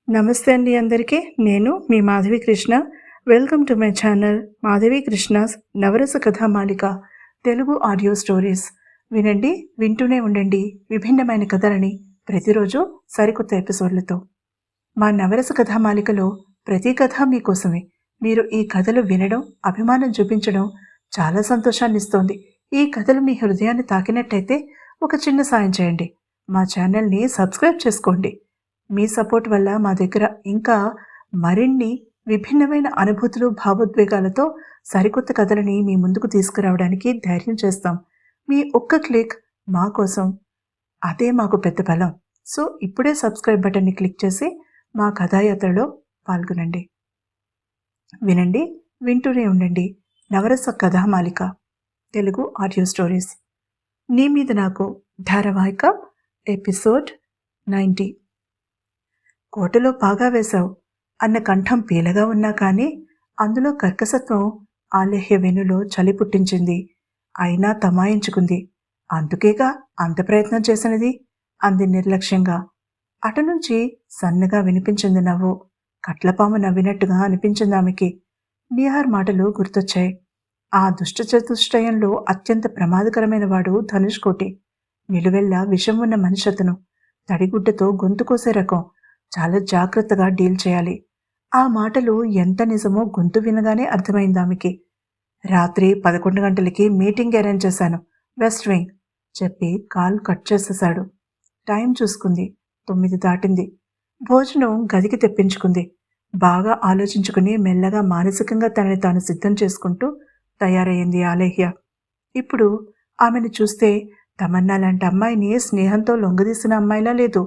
నమస్తే అండి అందరికీ. నేను మీ Madhavi Krishna. Welcome to my channel Madhavi Krishna's Navarasa Kathamalika Telugu audio stories. వినండి, వింటూనే ఉండండి విభిన్నమైన కథలని ప్రతిరోజు సరికొత్త ఎపిసోడ్లతో. మా నవరస కథామాలికలో ప్రతి కథ మీకోసమే. మీరు ఈ కథలు వినడం, అభిమానం చూపించడం చాలా సంతోషాన్ని ఇస్తోంది. ఈ కథలు మీ హృదయాన్ని తాకినట్టయితే ఒక చిన్న సాయం చేయండి. మా ఛానల్ని సబ్స్క్రైబ్ చేసుకోండి. మీ సపోర్ట్ వల్ల మా దగ్గర ఇంకా మరిన్ని విభిన్నమైన అనుభూతులు, భావోద్వేగాలతో సరికొత్త కథలని మీ ముందుకు తీసుకురావడానికి ధైర్యం చేస్తాం. మీ ఒక్క క్లిక్ మా కోసం, అదే మాకు పెద్ద బలం. సో ఇప్పుడే సబ్స్క్రైబ్ బటన్ని క్లిక్ చేసి మా కథాయాత్రలో పాల్గొనండి. వినండి, వింటూనే ఉండండి నవరస కథామాలిక తెలుగు ఆడియో స్టోరీస్. నీ మీద నాకు ధారావాహిక ఎపిసోడ్ 90. కోటలో పాగా వేశావు అన్న కంఠం పీలగా ఉన్నా కానీ అందులో కర్కసత్వం ఆలేహ్య వెనులో చలి పుట్టించింది. అయినా తమాయించుకుంది. అందుకేగా అంత ప్రయత్నం చేసినది అంది నిర్లక్ష్యంగా. అటు నుంచి సన్నగా వినిపించింది నవ్వు. కట్లపాము నవ్వినట్టుగా అనిపించింది ఆమెకి. నిహార్ మాటలు గుర్తొచ్చాయి. ఆ దుష్ట చతుష్టయంలో అత్యంత ప్రమాదకరమైన వాడు ధనుష్ కోటి. నిలువెల్లా విషం ఉన్న మనిషి అతను. తడిగుడ్డతో గొంతు కోసే రకం. చాలా జాగ్రత్తగా డీల్ చేయాలి. ఆ మాటలు ఎంత నిజమో గొంతు వినగానే అర్థమైంది ఆమెకి. రాత్రి 11 గంటలకి మీటింగ్ అరేంజ్ చేశాను, వెస్ట్ వింగ్ చెప్పి కాల్ కట్ చేసేశాడు. టైం చూసుకుంది. 9 దాటింది. భోజనం గదికి తెప్పించుకుంది. బాగా ఆలోచించుకుని మెల్లగా మానసికంగా తనని తాను సిద్ధం చేసుకుంటూ తయారయ్యింది ఆలేహ్య. ఇప్పుడు ఆమెను చూస్తే తమన్నా లాంటి అమ్మాయిని స్నేహంతో లొంగదీసిన అమ్మాయిలా లేదు.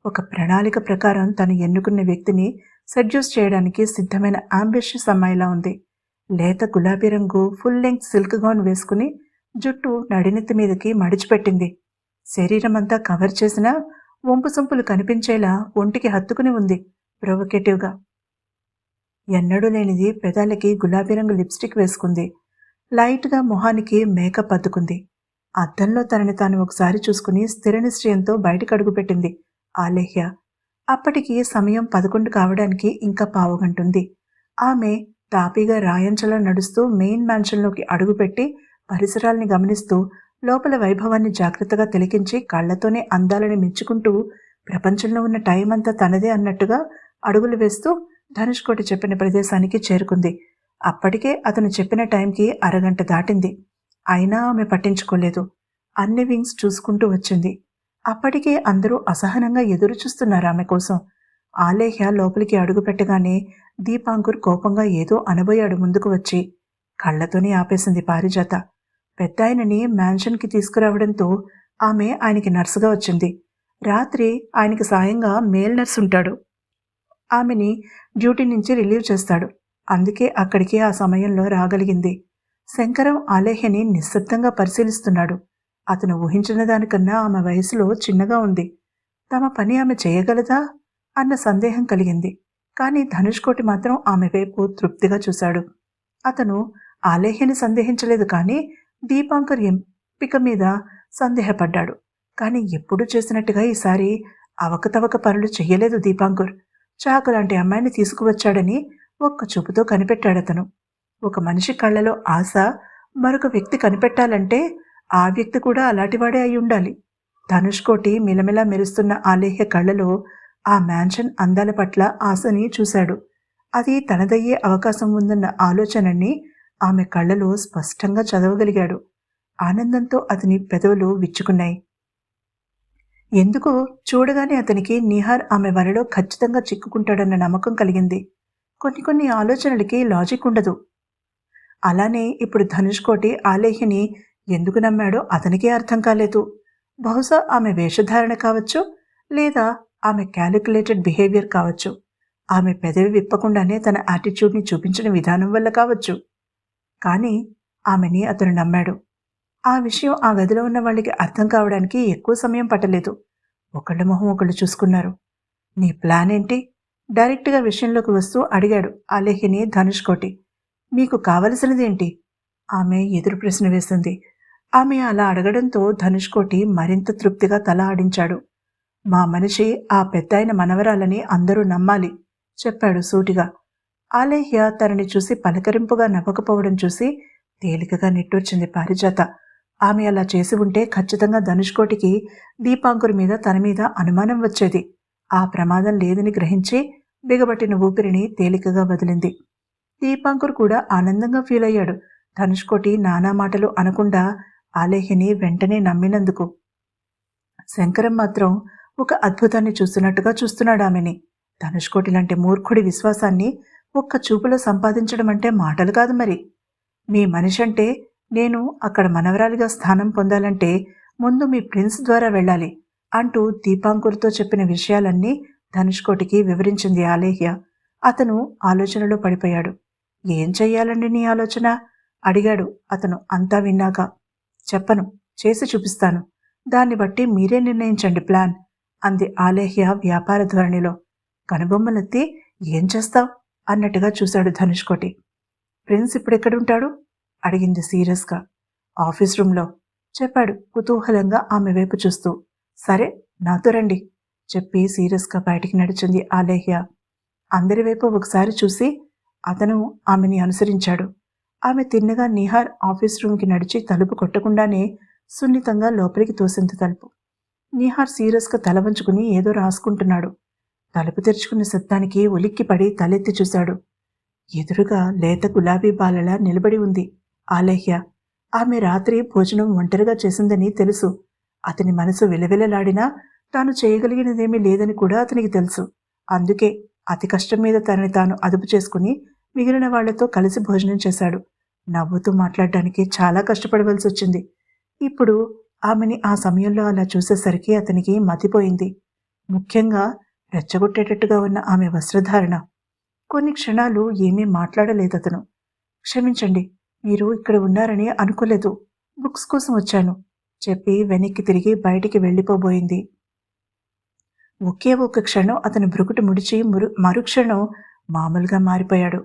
ఒక ప్రణాళిక ప్రకారం తను ఎన్నుకున్న వ్యక్తిని సెడ్యూస్ చేయడానికి సిద్ధమైన అంబిషియస్ అమ్మాయిలా ఉంది. లేత గులాబీ రంగు ఫుల్ లెంగ్త్ సిల్క్ గౌన్ వేసుకుని జుట్టు నడినెత్తి మీదకి మడిచిపెట్టింది. శరీరం అంతా కవర్ చేసినా వంపు సొంపులు కనిపించేలా ఒంటికి హత్తుకుని ఉంది ప్రొవొకేటివ్గా. ఎన్నడూ లేనిది పెదాలకి గులాబీ రంగు లిప్స్టిక్ వేసుకుంది. లైట్గా మొహానికి మేకప్ అద్దుకుంది. అద్దంలో తనని తాను ఒకసారి చూసుకుని స్థిర నిశ్చయంతో బయటకు అడుగుపెట్టింది ఆలేహ్య. అప్పటికి సమయం 11 కావడానికి ఇంకా పావుగంటుంది. ఆమె తాపీగా రాయంచలా నడుస్తూ మెయిన్ మ్యాన్షన్లోకి అడుగుపెట్టి పరిసరాల్ని గమనిస్తూ లోపల వైభవాన్ని జాగ్రత్తగా తిలకించి కళ్లతోనే అందాలని మెచ్చుకుంటూ ప్రపంచంలో ఉన్న టైం అంతా తనదే అన్నట్టుగా అడుగులు వేస్తూ ధనుష్ కోటి చెప్పిన ప్రదేశానికి చేరుకుంది. అప్పటికే అతను చెప్పిన టైంకి అరగంట దాటింది. అయినా ఆమె పట్టించుకోలేదు. అన్ని వింగ్స్ చూసుకుంటూ వచ్చింది. అప్పటికే అందరూ అసహనంగా ఎదురు చూస్తున్నారు ఆమె కోసం. ఆలేహ్య లోపలికి అడుగు పెట్టగానే దీపాంకుర్ కోపంగా ఏదో అనబోయాడు ముందుకు వచ్చి. కళ్లతోనే ఆపేసింది పారిజాత. పెద్దాయనని మ్యాన్షన్కి తీసుకురావడంతో ఆమె ఆయనకి నర్సుగా వచ్చింది. రాత్రి ఆయనకి సాయంగా మేల్ నర్స్ ఉంటాడు. ఆమెని డ్యూటీ నుంచి రిలీవ్ చేస్తాడు. అందుకే అక్కడికి ఆ సమయంలో రాగలిగింది. శంకరం ఆలేహ్యని నిశ్శబ్దంగా పరిశీలిస్తున్నాడు. అతను ఊహించిన దానికన్నా ఆమె వయసులో చిన్నగా ఉంది. తమ పని ఆమె చేయగలదా అన్న సందేహం కలిగింది. కానీ ధనుష్ కోటి మాత్రం ఆమె వైపు తృప్తిగా చూశాడు. అతను ఆలేహ్యని సందేహించలేదు, కానీ దీపాంకర్ ఎంపిక మీద సందేహపడ్డాడు. కానీ ఎప్పుడూ చేసినట్టుగా ఈసారి అవకతవక పనులు చెయ్యలేదు దీపాంకర్. చాకు లాంటి అమ్మాయిని తీసుకువచ్చాడని ఒక్క చూపుతో కనిపెట్టాడతను. ఒక మనిషి కళ్ళలో ఆశ మరొక వ్యక్తి కనిపెట్టాలంటే ఆ వ్యక్తి కూడా అలాంటివాడే అయి ఉండాలి. ధనుష్ కోటి మిలమిలా మెరుస్తున్న ఆలేహ్య కళ్ళలో ఆ మ్యాన్షన్ అందాల పట్ల ఆశని చూశాడు. అది తనదయ్యే అవకాశం ఉందన్న ఆలోచనని ఆమె కళ్ళలో స్పష్టంగా చదవగలిగాడు. ఆనందంతో అతని పెదవులు విచ్చుకున్నాయి. ఎందుకో చూడగానే అతనికి నిహార్ ఆమె వలలో ఖచ్చితంగా చిక్కుకుంటాడన్న నమ్మకం కలిగింది. కొన్ని ఆలోచనలకి లాజిక్ ఉండదు. అలానే ఇప్పుడు ధనుష్ కోటి ఆలేహ్యని ఎందుకు నమ్మాడో అతనికే అర్థం కాలేదు. బహుశా ఆమె వేషధారణ కావచ్చు, లేదా ఆమె క్యాలిక్యులేటెడ్ బిహేవియర్ కావచ్చు. ఆమె పెదవి విప్పకుండానే తన యాటిట్యూడ్ని చూపించిన విధానం వల్ల కావచ్చు. కానీ ఆమెని అతను నమ్మాడు. ఆ విషయం ఆ గదిలో ఉన్న వాళ్ళకి అర్థం కావడానికి ఎక్కువ సమయం పట్టలేదు. ఒకళ్ళ మొహం ఒకళ్ళు చూసుకున్నారు. నీ ప్లాన్ ఏంటి? డైరెక్ట్గా విషయంలోకి వస్తూ అడిగాడు ఆలేహ్యని ధనుష్ కోటి. మీకు కావలసినదేంటి? ఆమె ఎదురు ప్రశ్న వేసింది. ఆమె అలా అడగడంతో ధనుష్ కోటి మరింత తృప్తిగా తల ఆడించాడు. మా మనిషి ఆ పెద్దాయన మనవరాలని అందరూ నమ్మాలి చెప్పాడు సూటిగా. ఆలేహ్య తనని చూసి పలకరింపుగా నవ్వకపోవడం చూసి తేలికగా నిట్టూర్చింది పారిజాత. ఆమె అలా చేసి ఉంటే ఖచ్చితంగా ధనుష్కోటికి దీపాంకుర్ మీద తన మీద అనుమానం వచ్చేది. ఆ ప్రమాదం లేదని గ్రహించి బిగబట్టిన ఊపిరిని తేలికగా వదిలింది. దీపాంకుర్ కూడా ఆనందంగా ఫీల్ అయ్యాడు. ధనుష్కోటి నానా మాటలు అనకుండా ఆలేహ్యని వెంటనే నమ్మినందుకు. శంకరం మాత్రం ఒక అద్భుతాన్ని చూస్తున్నట్టుగా చూస్తున్నాడు ఆమెని. ధనుష్కోటి లాంటి మూర్ఖుడి విశ్వాసాన్ని ఒక్క చూపులో సంపాదించడం అంటే మాటలు కాదు మరి. మీ మనిషి అంటే నేను అక్కడ మనవరాలిగా స్థానం పొందాలంటే ముందు మీ ప్రిన్స్ ద్వారా వెళ్ళాలి అంటూ దీపాంకుర్తో చెప్పిన విషయాలన్నీ ధనుష్కోటికి వివరించింది ఆలేహ్య. అతను ఆలోచనలో పడిపోయాడు. ఏం చెయ్యాలండి నీ ఆలోచన అడిగాడు అతను అంతా విన్నాక. చెప్పను, చేసి చూపిస్తాను. దాన్ని బట్టి మీరే నిర్ణయించండి ప్లాన్ అంది ఆలేహ్య వ్యాపార ధోరణిలో. కనుబొమ్మలెత్తి ఏం చేస్తావ్ అన్నట్టుగా చూశాడు ధనుష్కోటి. ప్రిన్స్ ఇప్పుడెక్కడుంటాడు అడిగింది సీరియస్గా. ఆఫీస్ రూంలో చెప్పాడు కుతూహలంగా ఆమె వైపు చూస్తూ. సరే నాతో రండి చెప్పి సీరియస్గా బయటికి నడిచింది ఆలేహ్య. అందరి వైపు ఒకసారి చూసి అతను ఆమెని అనుసరించాడు. ఆమె తిన్నగా నిహార్ ఆఫీస్ రూమ్కి నడిచి తలుపు కొట్టకుండానే సున్నితంగా లోపలికి తోసింది తలుపు. నిహార్ సీరియస్గా తల వంచుకుని ఏదో రాసుకుంటున్నాడు. తలుపు తెరుచుకున్న శబ్దానికి ఉలిక్కిపడి తలెత్తి చూశాడు. ఎదురుగా లేత గులాబీ బాలలా నిలబడి ఉంది ఆలేహ్య. ఆమె రాత్రి భోజనం ఒంటరిగా చేసిందని తెలుసు. అతని మనసు విలవిలలాడినా తాను చేయగలిగినదేమీ లేదని కూడా అతనికి తెలుసు. అందుకే అతి కష్టం మీద తనని తాను అదుపు చేసుకుని మిగిలిన వాళ్లతో కలిసి భోజనం చేశాడు. నవ్వుతూ మాట్లాడడానికి చాలా కష్టపడవలసి వచ్చింది. ఇప్పుడు ఆమెని ఆ సమయంలో అలా చూసేసరికి అతనికి మతిపోయింది. ముఖ్యంగా రెచ్చగొట్టేటట్టుగా ఉన్న ఆమె వస్త్రధారణ. కొన్ని క్షణాలు ఏమీ మాట్లాడలేదతను. క్షమించండి, మీరు ఇక్కడ ఉన్నారని అనుకోలేదు. బుక్స్ కోసం వచ్చాను చెప్పి వెనక్కి తిరిగి బయటికి వెళ్ళిపోబోయింది. ఒకే ఒక్క క్షణం అతని భ్రుకుటి ముడిచి మరుక్షణం మామూలుగా మారిపోయాడు.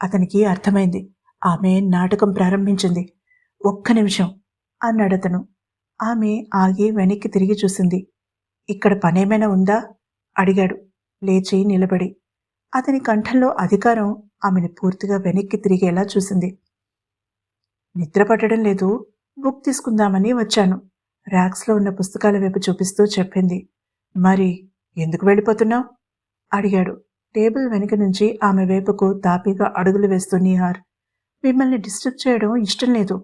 అతనికి అర్థమైంది. ఆమె నాటకం ప్రారంభించింది. ఒక్క నిమిషం అన్నాడతను. ఆమె ఆగి వెనక్కి తిరిగి చూసింది. ఇక్కడ పనేమైనా ఉందా అడిగాడు లేచి నిలబడి. అతని కంఠంలో అధికారం ఆమెను పూర్తిగా వెనక్కి తిరిగేలా చూసింది. నిద్ర పట్టడం లేదు, బుక్ తీసుకుందామని వచ్చాను ర్యాక్స్లో ఉన్న పుస్తకాల వైపు చూపిస్తూ చెప్పింది. మరి ఎందుకు వెళ్ళిపోతున్నావు అడిగాడు టేబుల్ వెనుక నుంచి ఆమె వైపుకు తాపీగా అడుగులు వేస్తూ నిహార్. మిమ్మల్ని డిస్టర్బ్ చేయడం ఇష్టం లేదు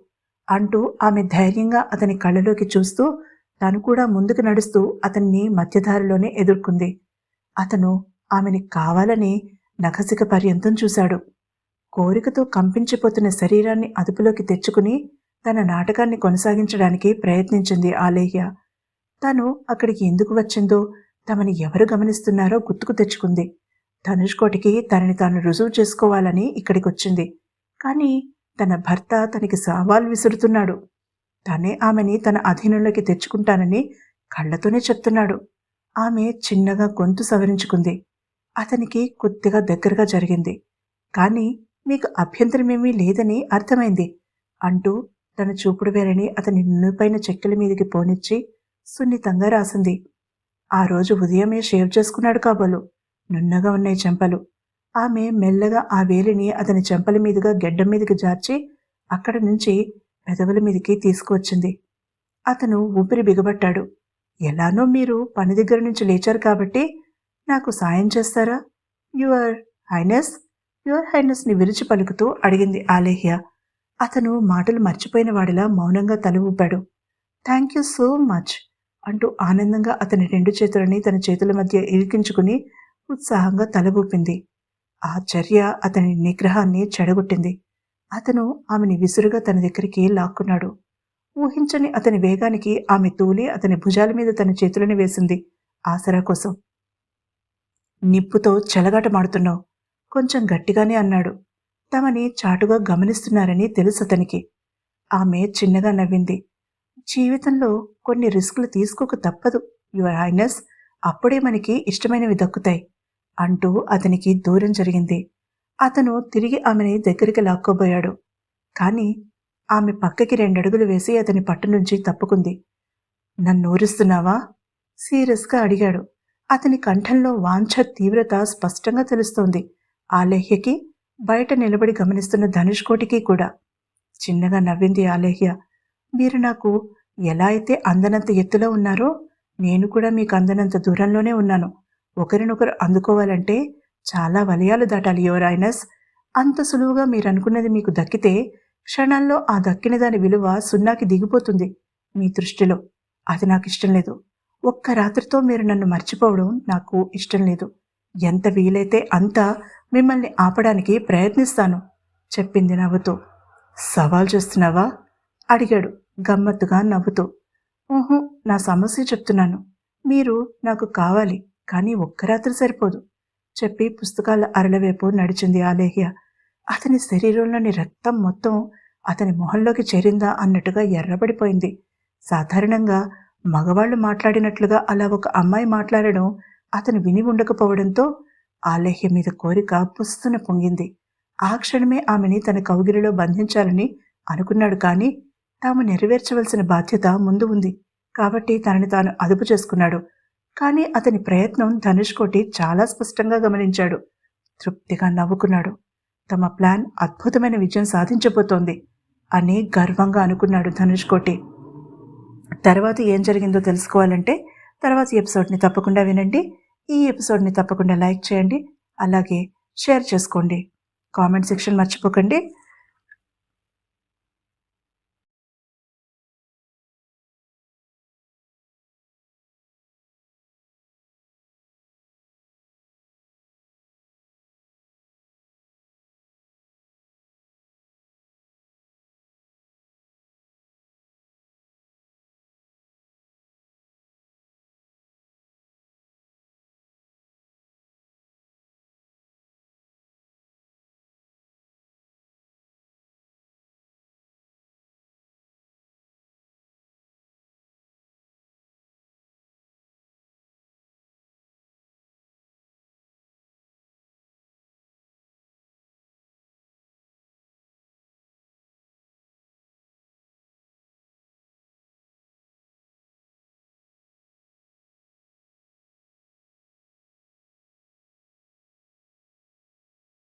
అంటూ ఆమె ధైర్యంగా అతని కళ్ళలోకి చూస్తూ తను కూడా ముందుకు నడుస్తూ అతన్ని మధ్యదారిలోనే ఎదుర్కొంది. అతను ఆమెని కావాలని నఖసిక పర్యంతం చూశాడు. కోరికతో కంపించిపోతున్న శరీరాన్ని అదుపులోకి తెచ్చుకుని తన నాటకాన్ని కొనసాగించడానికి ప్రయత్నించింది ఆలేహ్య. తను అక్కడికి ఎందుకు వచ్చిందో, తమని ఎవరు గమనిస్తున్నారో గుర్తుకు తెచ్చుకుంది. ధనుష్కోటికి తనని తాను రుజువు చేసుకోవాలని ఇక్కడికొచ్చింది. కానీ తన భర్త తనకి సవాల్ విసురుతున్నాడు. తనే ఆమెని తన అధీనంలోకి తెచ్చుకుంటానని కళ్లతోనే చెప్తున్నాడు. ఆమె చిన్నగా గొంతు సవరించుకుంది. అతనికి కొద్దిగా దగ్గరగా జరిగింది. కానీ మీకు అభ్యంతరమేమీ లేదని అర్థమైంది అంటూ తన చూపుడు వేలని అతని నునుపైన చెక్కల మీదికి పోనిచ్చి సున్నితంగా రాసింది. ఆ రోజు ఉదయమే షేవ్ చేసుకున్నాడు కాబోలు. నున్నగా ఉన్నాయి చెంపలు. ఆమె మెల్లగా ఆ వేలిని అతని చెంపల మీదుగా గెడ్డం మీదకి జార్చి అక్కడి నుంచి పెదవుల మీదికి తీసుకువచ్చింది. అతను ఊపిరి బిగబట్టాడు. ఎలానో మీరు పని దగ్గర నుంచి లేచారు కాబట్టి నాకు సాయం చేస్తారా యువర్ హైనెస్ని విరిచి పలుకుతూ అడిగింది ఆలేహ్య. అతను మాటలు మర్చిపోయిన వాడిలా మౌనంగా తల ఊపాడు. థ్యాంక్ యూ సో మచ్ అంటూ ఆనందంగా అతని రెండు చేతులని తన చేతుల మధ్య ఇరికించుకుని ఉత్సాహంగా తల ఊపింది. ఆ చర్య అతని నిగ్రహాన్ని చెడగొట్టింది. అతను ఆమెని విసురుగా తన దగ్గరికి లాక్కున్నాడు. ఊహించని అతని వేగానికి ఆమె తూలి అతని భుజాల మీద తన చేతులను వేసింది ఆసరా కోసం. నిప్పుతో చెలగాటమాడుతున్నావు కొంచెం గట్టిగానే అన్నాడు. తమని చాటుగా గమనిస్తున్నారని తెలుసు అతనికి. ఆమె చిన్నగా నవ్వింది. జీవితంలో కొన్ని రిస్కులు తీసుకోక తప్పదు యువర్ హైనెస్, అప్పుడే మనకి ఇష్టమైనవి దక్కుతాయి అంటూ అతనికి దూరం జరిగింది. అతను తిరిగి ఆమెని దగ్గరికి లాక్కోబోయాడు. కానీ ఆమె పక్కకి 2 అడుగులు వేసి అతని పట్టు నుంచి తప్పుకుంది. నన్ను ఊరిస్తున్నావా సీరియస్గా అడిగాడు. అతని కంఠంలో వాంఛ తీవ్రత స్పష్టంగా తెలుస్తోంది. ఆలేహ్యకి, బయట నిలబడి గమనిస్తున్న ధనుష్కోటికి కూడా. చిన్నగా నవ్వింది ఆలేహ్య. మీరు నాకు ఎలా అయితే అందనంత ఎత్తులో ఉన్నారో నేను కూడా మీకు అందనంత దూరంలోనే ఉన్నాను. ఒకరినొకరు అందుకోవాలంటే చాలా వలయాలు దాటాలి యువర్ హైనెస్. అంత సులువుగా మీరనుకున్నది మీకు దక్కితే క్షణాల్లో ఆ దక్కిన దాని విలువ సున్నాకి దిగిపోతుంది మీ దృష్టిలో. అది నాకు ఇష్టం లేదు. ఒక్క రాత్రితో మీరు నన్ను మర్చిపోవడం నాకు ఇష్టం లేదు. ఎంత వీలైతే అంత మిమ్మల్ని ఆపడానికి ప్రయత్నిస్తాను చెప్పింది నవ్వుతూ. సవాల్ చేస్తున్నావా అడిగాడు గమ్మత్తుగా నవ్వుతూ. ఊహు, నా సమస్య చెప్తున్నాను. మీరు నాకు కావాలి, కానీ ఒక్క రాత్రి సరిపోదు చెప్పి పుస్తకాల అరలవైపు నడిచింది ఆలేహ్య. అతని శరీరంలోని రక్తం మొత్తం అతని మొహంలోకి చేరిందా అన్నట్టుగా ఎర్రబడిపోయింది. సాధారణంగా మగవాళ్లు మాట్లాడినట్లుగా అలా ఒక అమ్మాయి మాట్లాడడం అతను విని ఉండకపోవడంతో ఆలేహ్య మీద కోరిక పుస్తున పొంగింది. ఆ క్షణమే ఆమెని తన కౌగిలిలో బంధించాలని అనుకున్నాడు. కానీ తాము నెరవేర్చవలసిన బాధ్యత ముందు ఉంది కాబట్టి తనని తాను అదుపు చేసుకున్నాడు. కానీ అతని ప్రయత్నం ధనుష్కోటి చాలా స్పష్టంగా గమనించాడు. తృప్తిగా నవ్వుకున్నాడు. తమ ప్లాన్ అద్భుతమైన విజయం సాధించబోతోంది అని గర్వంగా అనుకున్నాడు ధనుష్కోటి. తర్వాత ఏం జరిగిందో తెలుసుకోవాలంటే తర్వాత ఎపిసోడ్ని తప్పకుండా వినండి. ఈ ఎపిసోడ్ని తప్పకుండా లైక్ చేయండి, అలాగే షేర్ చేసుకోండి. కామెంట్ సెక్షన్ మర్చిపోకండి.